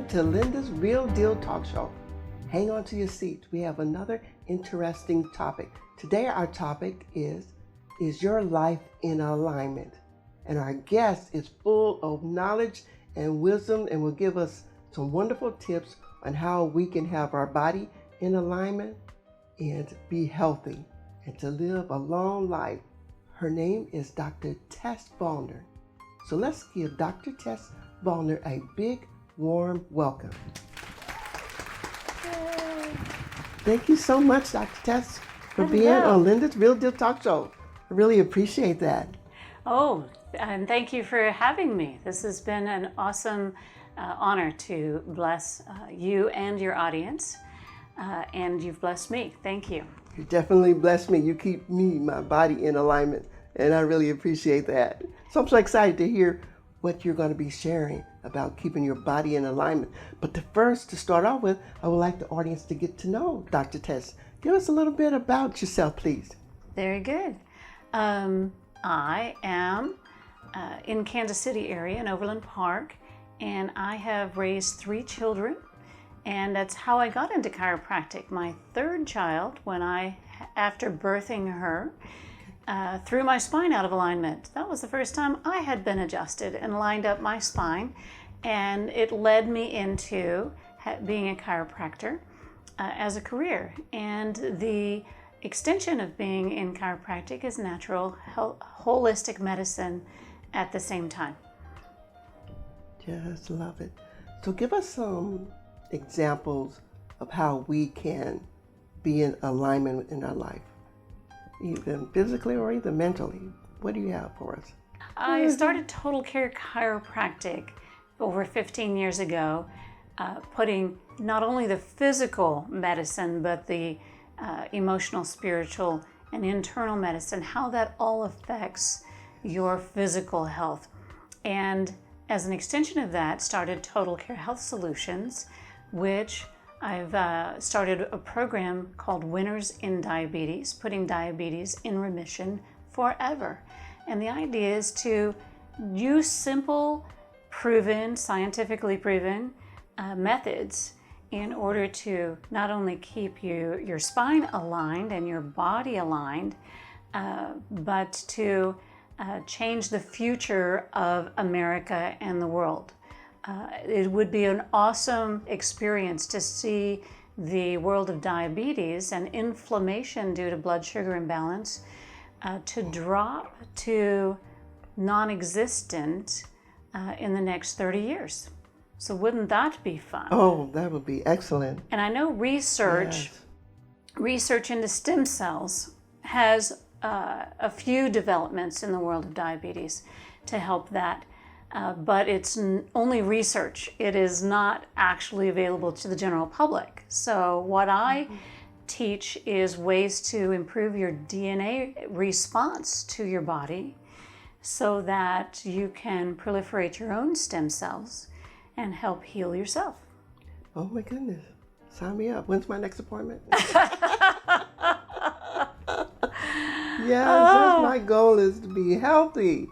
Welcome to Linda's Real Deal Talk Show. Hang on to your seats. We have another interesting topic. Today our topic is your life in alignment? And our guest is full of knowledge and wisdom and will give us some wonderful tips on how we can have our body in alignment and be healthy and to live a long life. Her name is Dr. Tess Volner. So let's give Dr. Tess Volner a big, warm welcome. Yay. Thank you so much, Dr. Tess, for being on Linda's Real Deal Talk Show. I really appreciate that. Oh, and thank you for having me. This has been an awesome honor to bless you and your audience, and you've blessed me. Thank you. You definitely blessed me. You keep my body in alignment, and I really appreciate that. So I'm so excited to hear what you're going to be sharing about keeping your body in alignment. But to start off with, I would like the audience to get to know Dr. Tess. Give us a little bit about yourself, please. Very good. I am in Kansas City area in Overland Park, and I have raised 3 children, and that's how I got into chiropractic. My third child, after birthing her, threw my spine out of alignment. That was the first time I had been adjusted and lined up my spine, and it led me into being a chiropractor as a career. And the extension of being in chiropractic is natural, holistic medicine at the same time. Just love it. So give us some examples of how we can be in alignment in our life, either physically or either mentally. What do you have for us? I started Total Care Chiropractic over 15 years ago, putting not only the physical medicine, but the emotional, spiritual, and internal medicine, how that all affects your physical health. And as an extension of that, started Total Care Health Solutions, which I've started a program called Winners in Diabetes, putting diabetes in remission forever. And the idea is to use simple, scientifically proven methods in order to not only keep your spine aligned and your body aligned, but to change the future of America and the world. It would be an awesome experience to see the world of diabetes and inflammation due to blood sugar imbalance to drop to non-existent in the next 30 years. So wouldn't that be fun? Oh, that would be excellent. And I know research into stem cells has a few developments in the world of diabetes to help that. But it's only research. It is not actually available to the general public. So what I teach is ways to improve your DNA response to your body so that you can proliferate your own stem cells and help heal yourself. Oh my goodness. Sign me up. When's my next appointment? That's my goal, is to be healthy.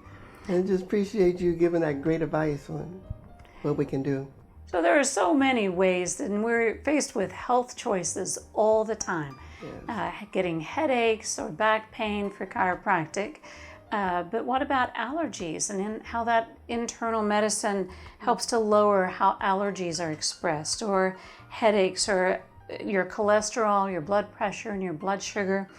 And just appreciate you giving that great advice on what we can do. So there are so many ways, and we're faced with health choices all the time. Yes. Getting headaches or back pain for chiropractic. But what about allergies and how that internal medicine helps to lower how allergies are expressed, or headaches, or your cholesterol, your blood pressure, and your blood sugar.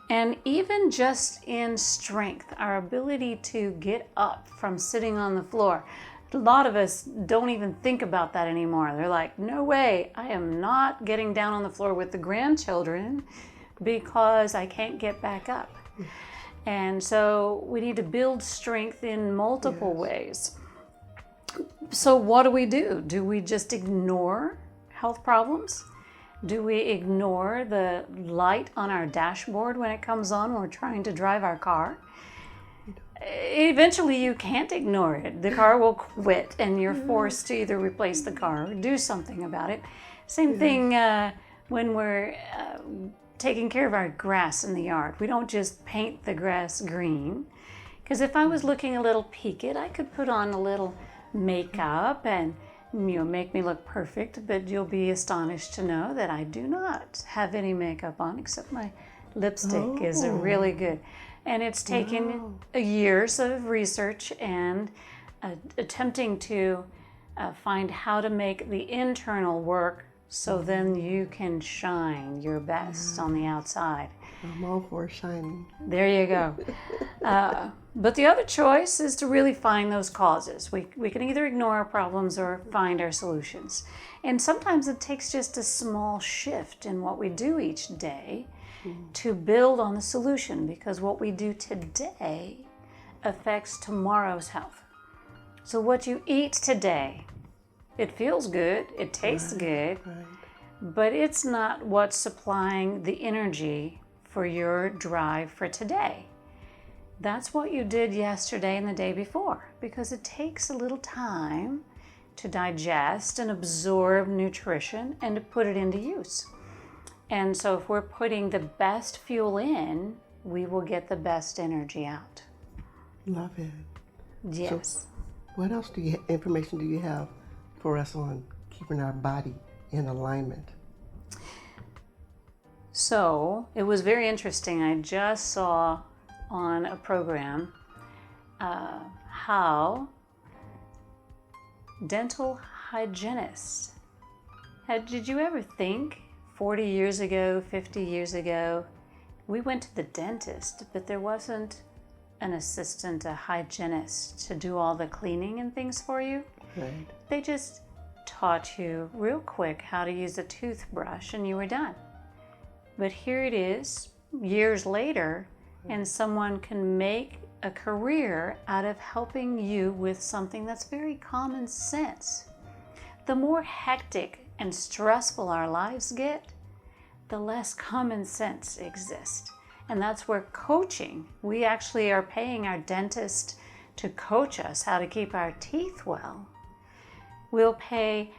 And even just in strength, our ability to get up from sitting on the floor. A lot of us don't even think about that anymore. They're like, no way, I am not getting down on the floor with the grandchildren because I can't get back up. And so we need to build strength in multiple ways. So what do? Do we just ignore health problems? Do we ignore the light on our dashboard when it comes on when we're trying to drive our car? Eventually you can't ignore it. The car will quit and you're forced to either replace the car or do something about it. Same thing when we're taking care of our grass in the yard. We don't just paint the grass green. Because if I was looking a little peaked, I could put on a little makeup and make me look perfect, but you'll be astonished to know that I do not have any makeup on except my lipstick is really good. And it's taken years of research and attempting to find how to make the internal work so then you can shine your best on the outside. I'm all for shining. There you go. But the other choice is to really find those causes. We can either ignore our problems or find our solutions. And sometimes it takes just a small shift in what we do each day to build on the solution, because what we do today affects tomorrow's health. So what you eat today, it feels good, it tastes good, but it's not what's supplying the energy for your drive for today. That's what you did yesterday and the day before, because it takes a little time to digest and absorb nutrition and to put it into use. And so if we're putting the best fuel in, we will get the best energy out. Love it. Yes. So what else information do you have for us on keeping our body in alignment? So it was very interesting. I just saw on a program how dental hygienists, did you ever think 40 years ago, 50 years ago, we went to the dentist, but there wasn't an assistant, a hygienist to do all the cleaning and things for you? Right. They just taught you real quick how to use a toothbrush and you were done. But here it is, years later, and someone can make a career out of helping you with something that's very common sense. The more hectic and stressful our lives get, the less common sense exists. And that's where coaching, we actually are paying our dentist to coach us how to keep our teeth well. We'll pay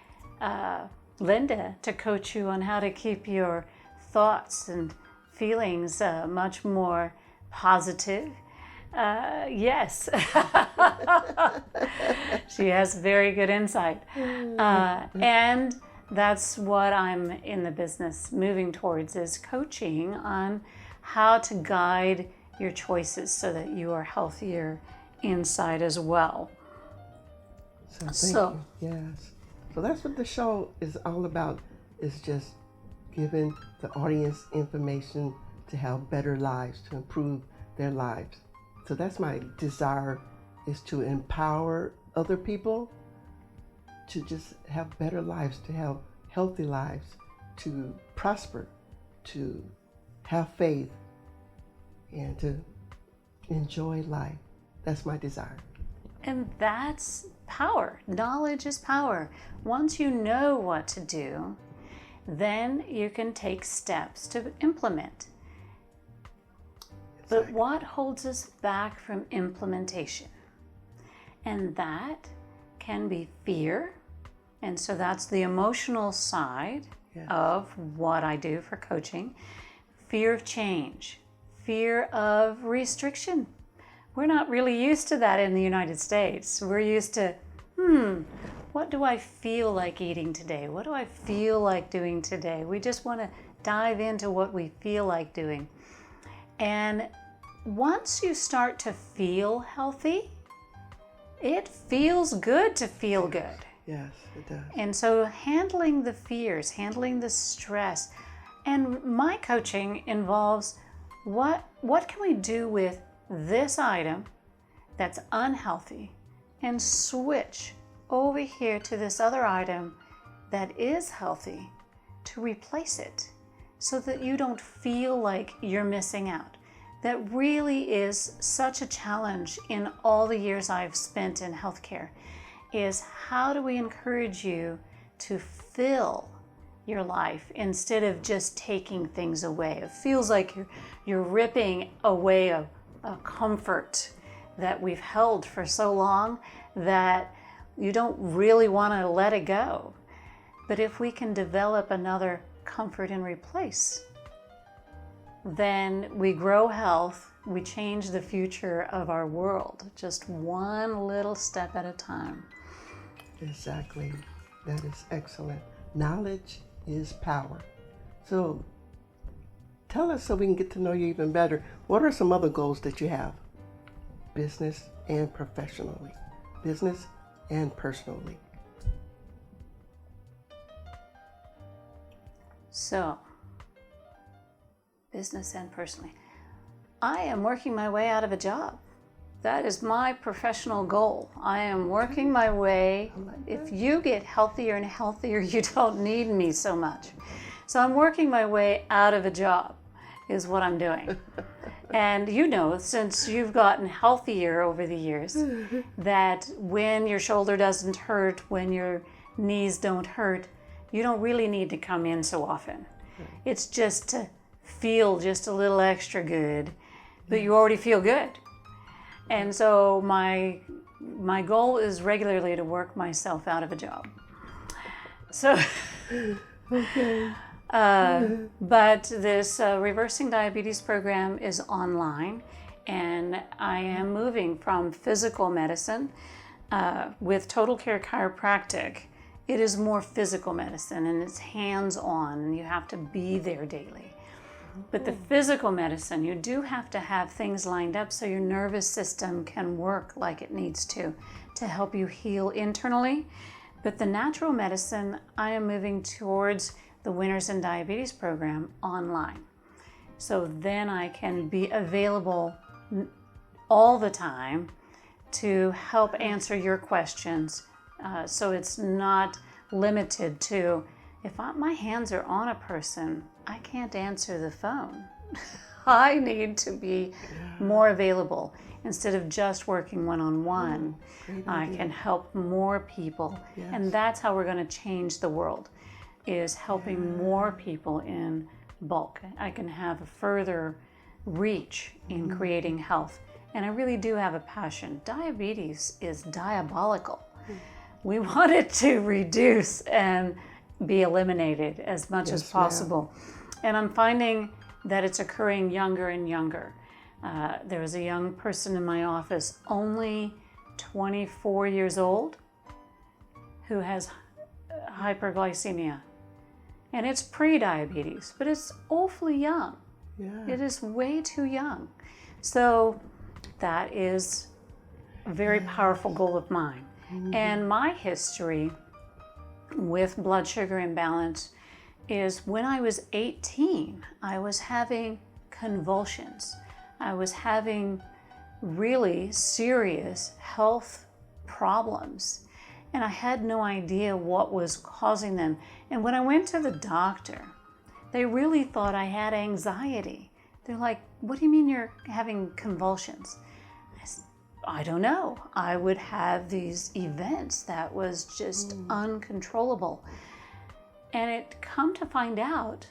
Linda to coach you on how to keep your thoughts and feelings much more positive. Yes. She has very good insight. And that's what I'm in the business moving towards, is coaching on how to guide your choices so that you are healthier inside as well. So thank you. Yes. So that's what the show is all about, is just giving the audience information to have better lives, to improve their lives. So that's my desire, is to empower other people to just have better lives, to have healthy lives, to prosper, to have faith, and to enjoy life. That's my desire. And that's power. Knowledge is power. Once you know what to do, then you can take steps to implement. But what holds us back from implementation? And that can be fear. And so that's the emotional side of what I do for coaching. Fear of change, fear of restriction. We're not really used to that in the United States. We're used to, what do I feel like eating today? What do I feel like doing today? We just want to dive into what we feel like doing. And once you start to feel healthy, it feels good to feel good. Yes, it does. And so handling the fears, handling the stress, and my coaching involves what can we do with this item that's unhealthy and switch over here to this other item that is healthy to replace it so that you don't feel like you're missing out. That really is such a challenge in all the years I've spent in healthcare, is how do we encourage you to fill your life instead of just taking things away. It feels like you're ripping away a comfort that we've held for so long that you don't really want to let it go. But if we can develop another comfort and replace, then we grow health, we change the future of our world, just one little step at a time. Exactly. That is excellent. Knowledge is power. So tell us, so we can get to know you even better, what are some other goals that you have? Business and professionally. Business and personally. So, business and personally. I am working my way out of a job. That is my professional goal. I am working my way. If you get healthier and healthier, you don't need me so much. So I'm working my way out of a job is what I'm doing. And you know, since you've gotten healthier over the years, that when your shoulder doesn't hurt, when your knees don't hurt, you don't really need to come in so often. It's just to feel just a little extra good, but you already feel good. And so my goal is regularly to work myself out of a job. So, Okay. but this reversing diabetes program is online, and I am moving from physical medicine with Total Care Chiropractic. It is more physical medicine, and it's hands-on, and you have to be there daily. But the physical medicine, you do have to have things lined up so your nervous system can work like it needs to help you heal internally. But the natural medicine, I am moving towards the Winners in Diabetes program online. So then I can be available all the time to help answer your questions. So it's not limited to, if my hands are on a person, I can't answer the phone. I need to be more available. Instead of just working one-on-one, I can help more people. Yes. And that's how we're going to change the world, is helping more people in bulk. I can have a further reach in creating health. And I really do have a passion. Diabetes is diabolical. We want it to reduce and be eliminated as much as possible. And I'm finding that it's occurring younger and younger. There was a young person in my office, only 24 years old, who has hyperglycemia. And it's pre-diabetes, but it's awfully young. Yeah. It is way too young. So that is a very powerful goal of mine. And my history with blood sugar imbalance is when I was 18, I was having convulsions. I was having really serious health problems, and I had no idea what was causing them. And when I went to the doctor, they really thought I had anxiety. They're like, "What do you mean you're having convulsions?" I don't know. I would have these events that was just uncontrollable. And it come to find out,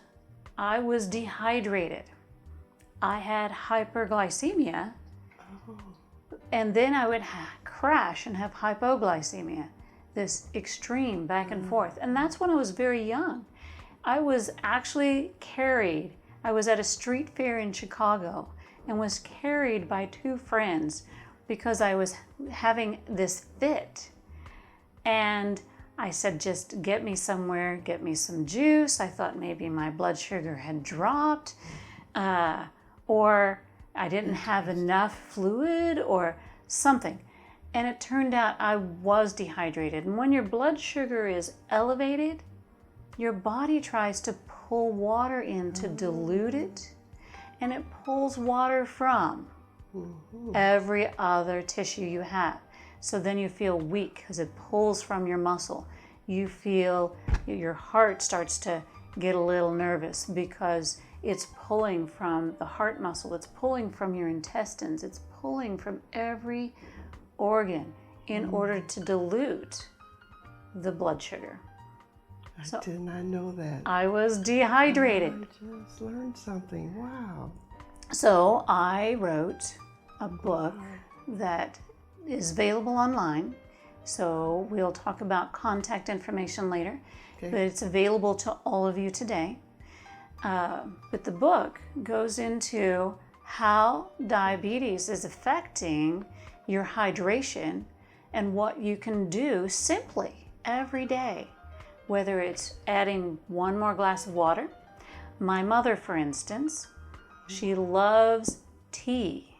I was dehydrated. I had hyperglycemia, and then I would crash and have hypoglycemia, this extreme back and forth. And that's when I was very young. I was actually carried. I was at a street fair in Chicago and was carried by two friends because I was having this fit. And I said, just get me somewhere, get me some juice. I thought maybe my blood sugar had dropped, or I didn't have enough fluid or something. And it turned out I was dehydrated. And when your blood sugar is elevated, your body tries to pull water in to dilute it, and it pulls water from every other tissue you have. So then you feel weak because it pulls from your muscle. You feel your heart starts to get a little nervous because it's pulling from the heart muscle, it's pulling from your intestines, it's pulling from every organ in order to dilute the blood sugar. I did not know that. I was dehydrated. I just learned something. Wow. So I wrote a book that is available online. So we'll talk about contact information later, but it's available to all of you today. But the book goes into how diabetes is affecting your hydration and what you can do simply every day whether it's adding one more glass of water. My mother, for instance, she loves tea,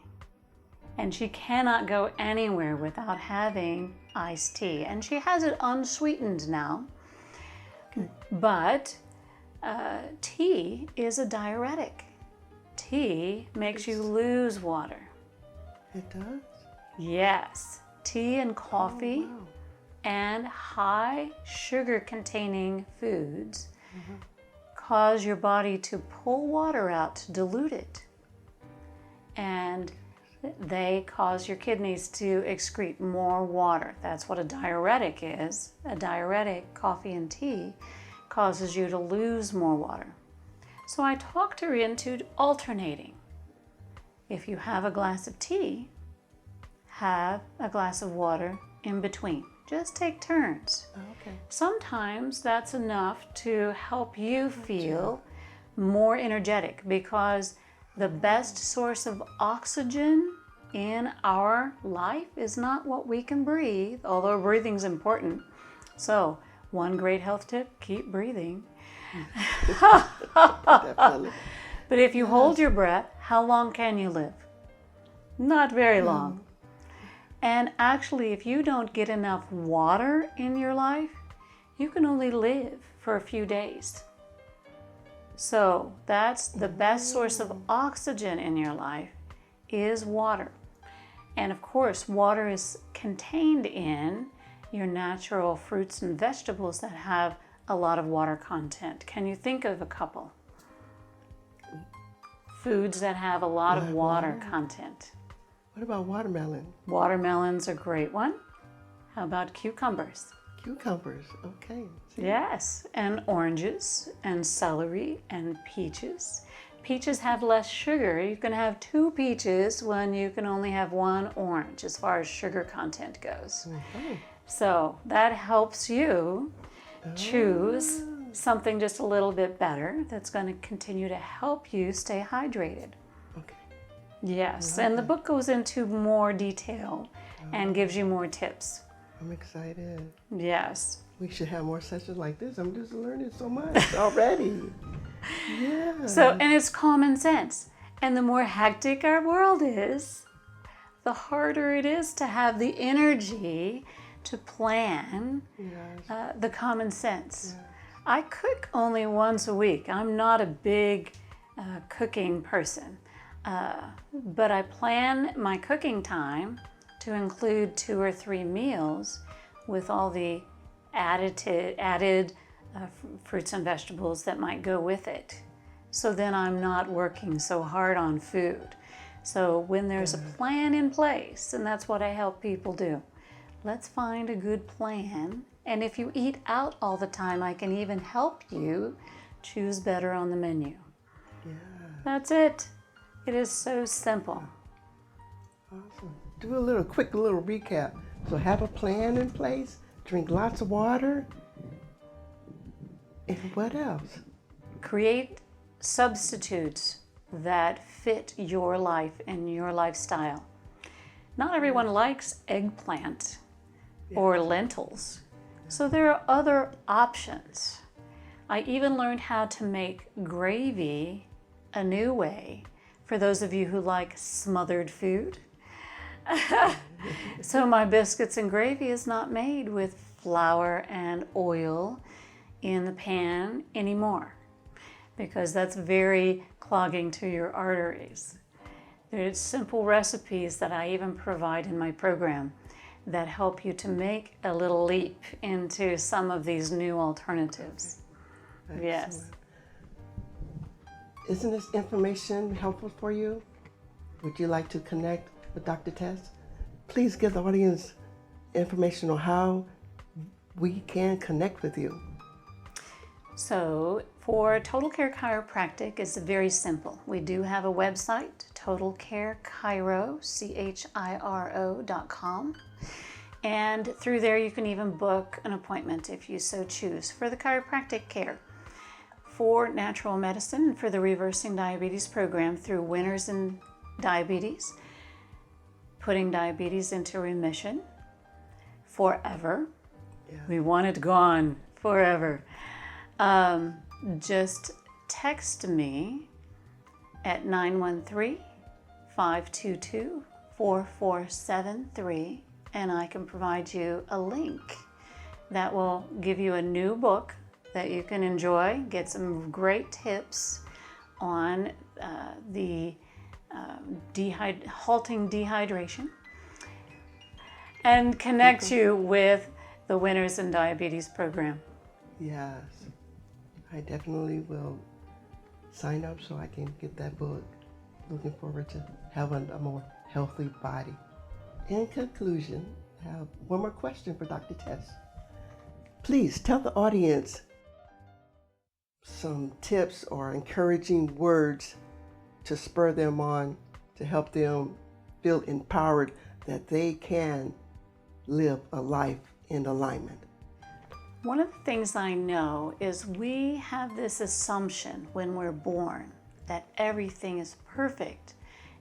and she cannot go anywhere without having iced tea. And she has it unsweetened now, but tea is a diuretic. Tea makes you lose water. It does? Yes. Tea and coffee Oh, wow. and high sugar containing foods cause your body to pull water out to dilute it. And they cause your kidneys to excrete more water. That's what a diuretic is. A diuretic, coffee and tea, causes you to lose more water. So I talked her into alternating. If you have a glass of tea, have a glass of water in between. Just take turns. Okay. Sometimes that's enough to help you feel more energetic, because the best source of oxygen in our life is not what we can breathe, although breathing's important. So, one great health tip, keep breathing. Definitely. But if you hold your breath, how long can you live? Not very long. And actually, if you don't get enough water in your life, you can only live for a few days. So that's the best source of oxygen in your life is water. And of course, water is contained in your natural fruits and vegetables that have a lot of water content. Can you think of a couple? Foods that have a lot of water content. What about watermelon? Watermelon's a great one. How about cucumbers? Cucumbers. Okay. See? Yes, and oranges and celery and peaches. Peaches have less sugar. You can have 2 peaches when you can only have 1 orange as far as sugar content goes. Okay. So that helps you choose something just a little bit better that's going to continue to help you stay hydrated. Okay. Yes, and the book goes into more detail and gives you more tips. I'm excited. Yes. We should have more sessions like this. I'm just learning so much already. Yeah. So, and it's common sense. And the more hectic our world is, the harder it is to have the energy to plan the common sense. Yes. I cook only once a week. I'm not a big cooking person, but I plan my cooking time to include 2 or 3 meals with all the added fruits and vegetables that might go with it. So then I'm not working so hard on food. So when there's a plan in place, and that's what I help people do, let's find a good plan. And if you eat out all the time, I can even help you choose better on the menu. Yeah. That's it. It is so simple. Awesome. Do a quick recap. So have a plan in place, drink lots of water, and what else? Create substitutes that fit your life and your lifestyle. Not everyone likes eggplant or lentils, so there are other options. I even learned how to make gravy a new way for those of you who like smothered food. So my biscuits and gravy is not made with flour and oil in the pan anymore, because that's very clogging to your arteries. There's simple recipes that I even provide in my program that help you to make a little leap into some of these new alternatives. Excellent. Yes. Isn't this information helpful for you? Would you like to connect with Dr. Tess? Please give the audience information on how we can connect with you. So for Total Care Chiropractic, it's very simple. We do have a website, totalcarechiropractic.com. And through there you can even book an appointment if you so choose for the chiropractic care. For natural medicine and for the Reversing Diabetes program through Winners in Diabetes, putting diabetes into remission forever. Yeah. We want it gone forever. Just text me at 913-522-4473, and I can provide you a link that will give you a new book that you can enjoy, get some great tips on halting dehydration, and connect you with the Winners in Diabetes program. Yes, I definitely will sign up so I can get that book. Looking forward to having a more healthy body. In conclusion, I have one more question for Dr. Tess. Please tell the audience some tips or encouraging words to spur them on, to help them feel empowered that they can live a life in alignment. One of the things I know is we have this assumption when we're born that everything is perfect,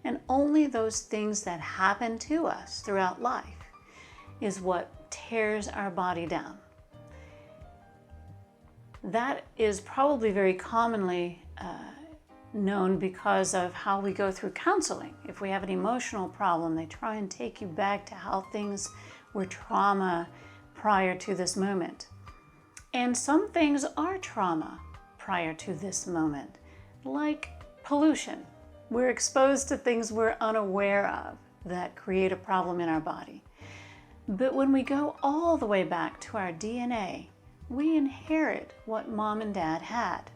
and only those things that happen to us throughout life is what tears our body down. That is probably very commonly known because of how we go through counseling. If we have an emotional problem, they try and take you back to how things were trauma prior to this moment. And some things are trauma prior to this moment, like pollution. We're exposed to things we're unaware of that create a problem in our body. But when we go all the way back to our DNA, we inherit what mom and dad had.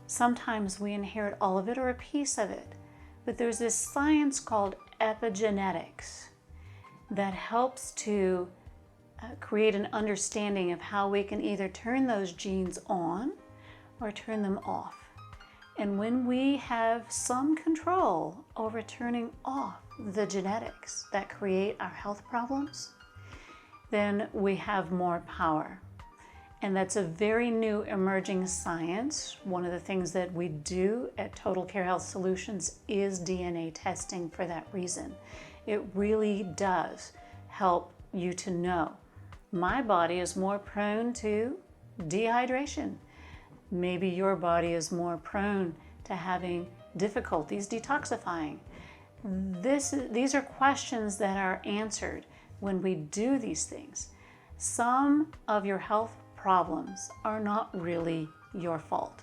Sometimes we inherit all of it or a piece of it, but there's this science called epigenetics that helps to create an understanding of how we can either turn those genes on or turn them off. And when we have some control over turning off the genetics that create our health problems, then we have more power. And that's a very new emerging science. One of the things that we do at Total Care Health Solutions is DNA testing for that reason. It really does help you to know my body is more prone to dehydration. Maybe your body is more prone to having difficulties detoxifying. These are questions that are answered when we do these things. Some of your health problems are not really your fault.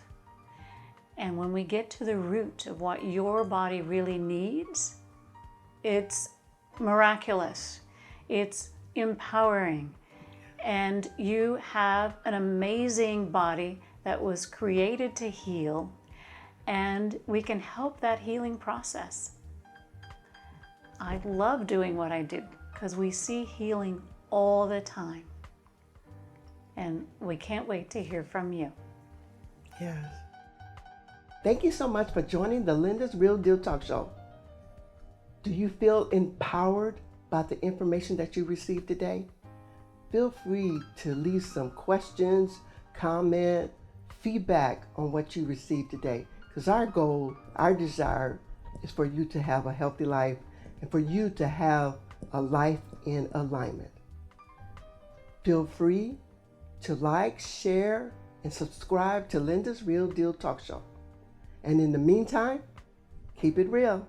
And when we get to the root of what your body really needs, it's miraculous. It's empowering. And you have an amazing body that was created to heal, and we can help that healing process. I love doing what I do because we see healing all the time. And we can't wait to hear from you. Yes. Thank you so much for joining the Linda's Real Deal Talk Show. Do you feel empowered by the information that you received today? Feel free to leave some questions, comment, feedback on what you received today. Because our goal, our desire is for you to have a healthy life and for you to have a life in alignment. Feel free to like, share, and subscribe to Linda's Real Deal Talk Show. And in the meantime, keep it real.